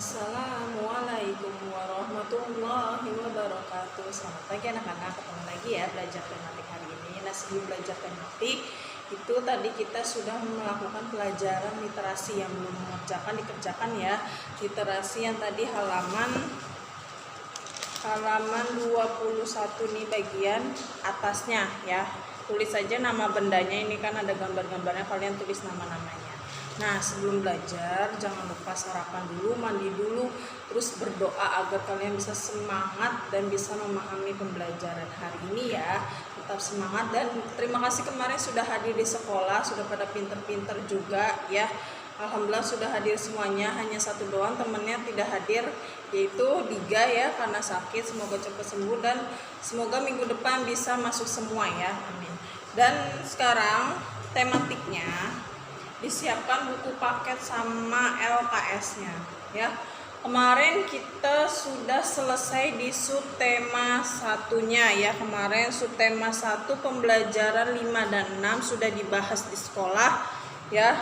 Assalamualaikum warahmatullahi wabarakatuh. Selamat pagi anak-anak, ketemu lagi ya belajar tematik hari ini. Nah, sebelum belajar tematik itu tadi kita sudah melakukan pelajaran literasi yang belum dikerjakan ya. Literasi yang tadi halaman 21 nih bagian atasnya ya. Tulis saja nama bendanya, ini kan ada gambar-gambarnya, kalian tulis nama-namanya. Nah, sebelum belajar jangan lupa sarapan dulu, mandi dulu, terus berdoa agar kalian bisa semangat dan bisa memahami pembelajaran hari ini ya. Tetap semangat dan terima kasih kemarin sudah hadir di sekolah, sudah pada pinter-pinter juga ya. Alhamdulillah sudah hadir semuanya, hanya satu doang temennya tidak hadir, yaitu Diga ya, karena sakit. Semoga cepat sembuh dan semoga minggu depan bisa masuk semua ya, amin. Dan sekarang tematiknya disiapkan buku paket sama LKS-nya ya. Kemarin kita sudah selesai di subtema satunya ya. Kemarin subtema 1 pembelajaran 5 dan 6 sudah dibahas di sekolah ya.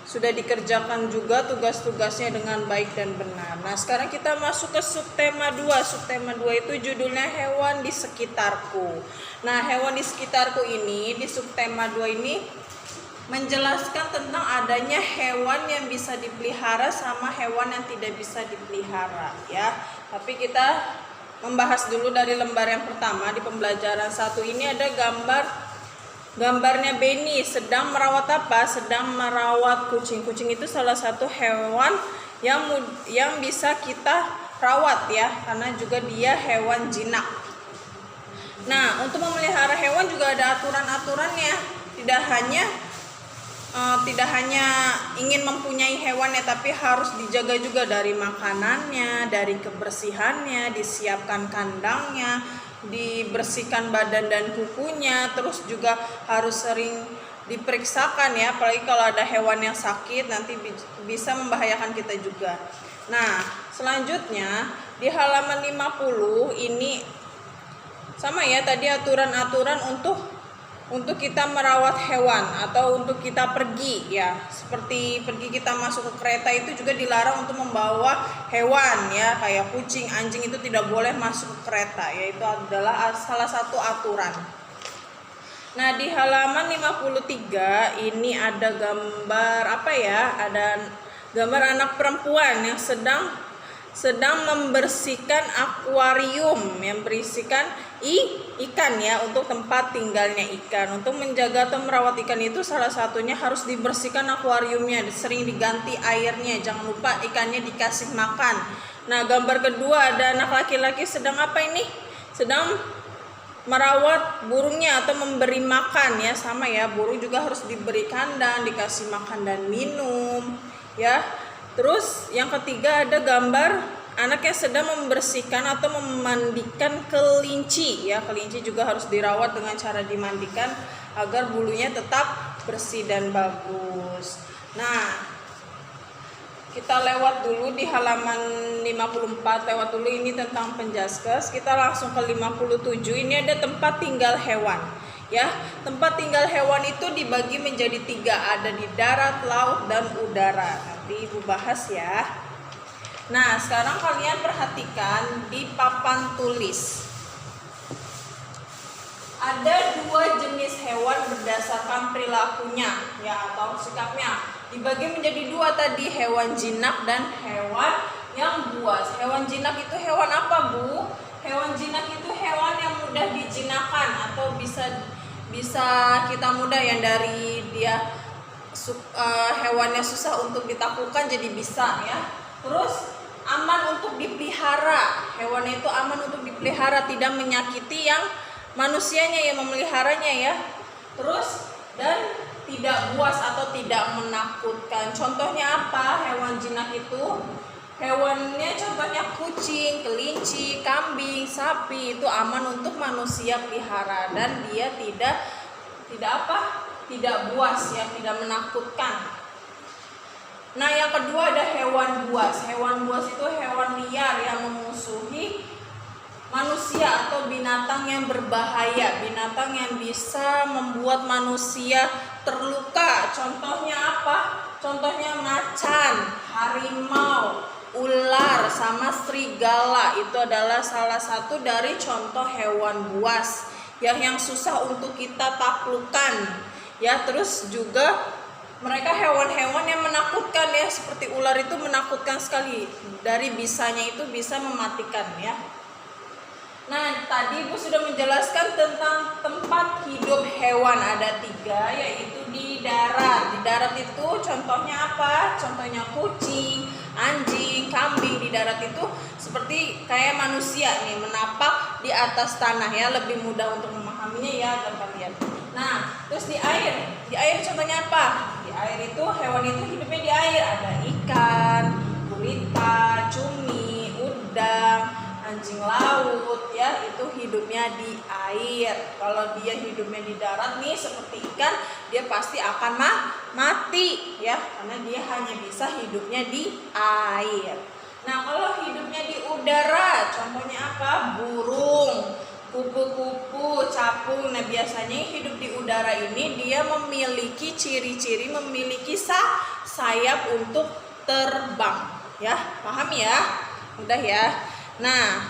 Sudah dikerjakan juga tugas-tugasnya dengan baik dan benar. Nah, sekarang kita masuk ke subtema 2. Subtema 2 itu judulnya hewan di sekitarku. Nah, hewan di sekitarku ini di subtema 2 ini menjelaskan tentang adanya hewan yang bisa dipelihara sama hewan yang tidak bisa dipelihara ya. Tapi kita membahas dulu dari lembar yang pertama. Di pembelajaran 1 ini ada gambarnya Benny sedang merawat apa? Sedang merawat kucing. Kucing itu salah satu hewan yang bisa kita rawat ya, karena juga dia hewan jinak. Nah, untuk memelihara hewan juga ada aturan-aturannya. Tidak hanya ingin mempunyai hewannya, tapi harus dijaga juga dari makanannya, dari kebersihannya, disiapkan kandangnya, dibersihkan badan dan kukunya, terus juga harus sering diperiksakan ya, apalagi kalau ada hewan yang sakit nanti bisa membahayakan kita juga. Nah, selanjutnya di halaman 50 ini sama ya, tadi aturan-aturan untuk kita merawat hewan atau untuk kita pergi ya. Seperti pergi kita masuk ke kereta itu juga dilarang untuk membawa hewan ya, kayak kucing, anjing itu tidak boleh masuk ke kereta ya, itu adalah salah satu aturan. Nah, di halaman 53 ini ada gambar apa ya? Ada gambar anak perempuan yang sedang membersihkan akuarium yang berisikan ikan ya, untuk tempat tinggalnya ikan. Untuk menjaga atau merawat ikan itu salah satunya harus dibersihkan akuariumnya, sering diganti airnya, jangan lupa ikannya dikasih makan. Nah, gambar kedua ada anak laki-laki sedang apa ini? Sedang merawat burungnya atau memberi makan ya, sama ya, burung juga harus diberi kandang, dikasih makan dan minum ya. Terus yang ketiga ada gambar anak yang sedang membersihkan atau memandikan kelinci ya. Kelinci juga harus dirawat dengan cara dimandikan agar bulunya tetap bersih dan bagus. Nah, kita lewat dulu di halaman 54, lewat dulu ini tentang penjaskes. Kita langsung ke 57. Ini ada tempat tinggal hewan ya. Tempat tinggal hewan itu dibagi menjadi 3, ada di darat, laut, dan udara. Nanti Ibu bahas ya. Nah, sekarang kalian perhatikan di papan tulis. Ada 2 jenis hewan berdasarkan perilakunya ya, atau sikapnya. Dibagi menjadi 2 tadi, hewan jinak dan hewan yang buas. Hewan jinak itu hewan apa, Bu? Hewan jinak itu hewan yang mudah dijinakkan atau bisa kita mudah, yang dari dia hewannya susah untuk ditaklukkan jadi bisa ya. Terus aman untuk dipelihara, hewannya itu aman untuk dipelihara, tidak menyakiti yang manusianya yang memeliharanya ya. Terus dan tidak buas atau tidak menakutkan. Contohnya apa hewan jinak itu? Hewannya contohnya kucing, kelinci, kambing, sapi, itu aman untuk manusia pelihara dan dia tidak buas ya, tidak menakutkan. Nah, yang kedua ada hewan buas. Hewan buas itu hewan liar yang memusuhi manusia atau binatang yang berbahaya, binatang yang bisa membuat manusia terluka. Contohnya apa? Contohnya macan, harimau, ular, sama serigala. Itu adalah salah satu dari contoh hewan buas yang susah untuk kita taklukkan ya. Terus juga mereka hewan-hewan yang menakutkan ya, seperti ular itu menakutkan sekali. Dari bisanya itu bisa mematikan ya. Nah, tadi Ibu sudah menjelaskan tentang tempat hidup hewan. Ada 3, yaitu di darat. Di darat itu contohnya apa? Contohnya kucing, anjing, kambing. Di darat itu seperti kayak manusia nih, menapak di atas tanah ya. Lebih mudah untuk memahaminya ya, gampang lihat. Nah, terus di air contohnya apa? Di air itu hewan itu hidupnya di air. Ada ikan, gurita, cumi, udang, anjing laut ya, itu hidupnya di air. Kalau dia hidupnya di darat nih seperti ikan, dia pasti akan mati ya, karena dia hanya bisa hidupnya di air. Nah, kalau hidupnya di udara, contohnya apa? Burung, kupu-kupu, capung. Nah, biasanya hidup di udara ini dia memiliki ciri-ciri memiliki sayap untuk terbang ya. Paham ya? Udah ya. Nah,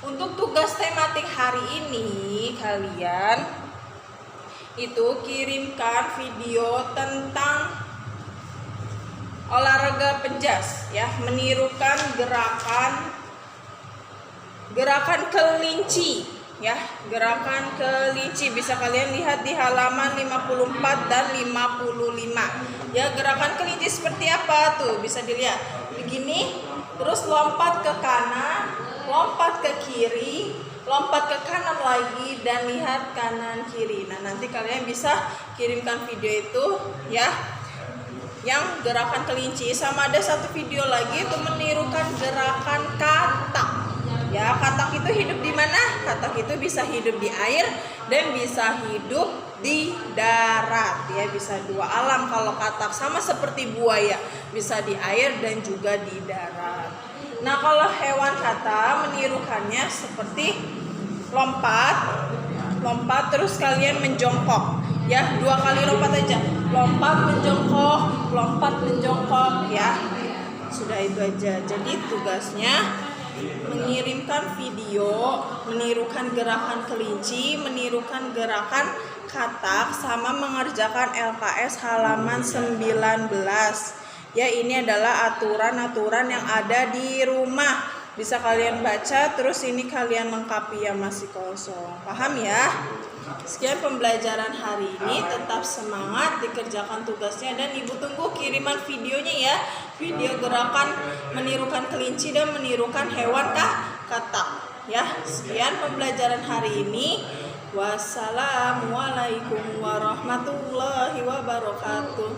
untuk tugas tematik hari ini kalian itu kirimkan video tentang olahraga penjas ya, menirukan gerakan kelinci ya, gerakan kelinci. Bisa kalian lihat di halaman 54 dan 55 ya. Gerakan kelinci seperti apa tuh, bisa dilihat begini. Terus lompat ke kanan, lompat ke kiri, lompat ke kanan lagi, dan lihat kanan kiri. Nah, nanti kalian bisa kirimkan video itu ya, yang gerakan kelinci. Sama ada satu video lagi itu menirukan gerakan katak ya. Katak itu hidup di mana? Katak itu bisa hidup di air dan bisa hidup di darat ya, bisa 2 alam. Kalau katak sama seperti buaya, bisa di air dan juga di darat. Nah, kalau hewan kata menirukannya seperti lompat terus kalian menjongkok ya, 2 kali lompat aja, lompat menjongkok ya. Sudah itu aja. Jadi tugasnya mengirimkan video menirukan gerakan kelinci, menirukan gerakan katak, sama mengerjakan LKS halaman 19 ya. Ini adalah aturan-aturan yang ada di rumah, bisa kalian baca. Terus ini kalian lengkapi ya, masih kosong. Paham ya? Sekian pembelajaran hari ini. Tetap semangat dikerjakan tugasnya, dan Ibu tunggu kiriman videonya ya. Video gerakan menirukan kelinci dan menirukan hewan katak ya. Sekian pembelajaran hari ini. Wassalamualaikum warahmatullahi wabarakatuh.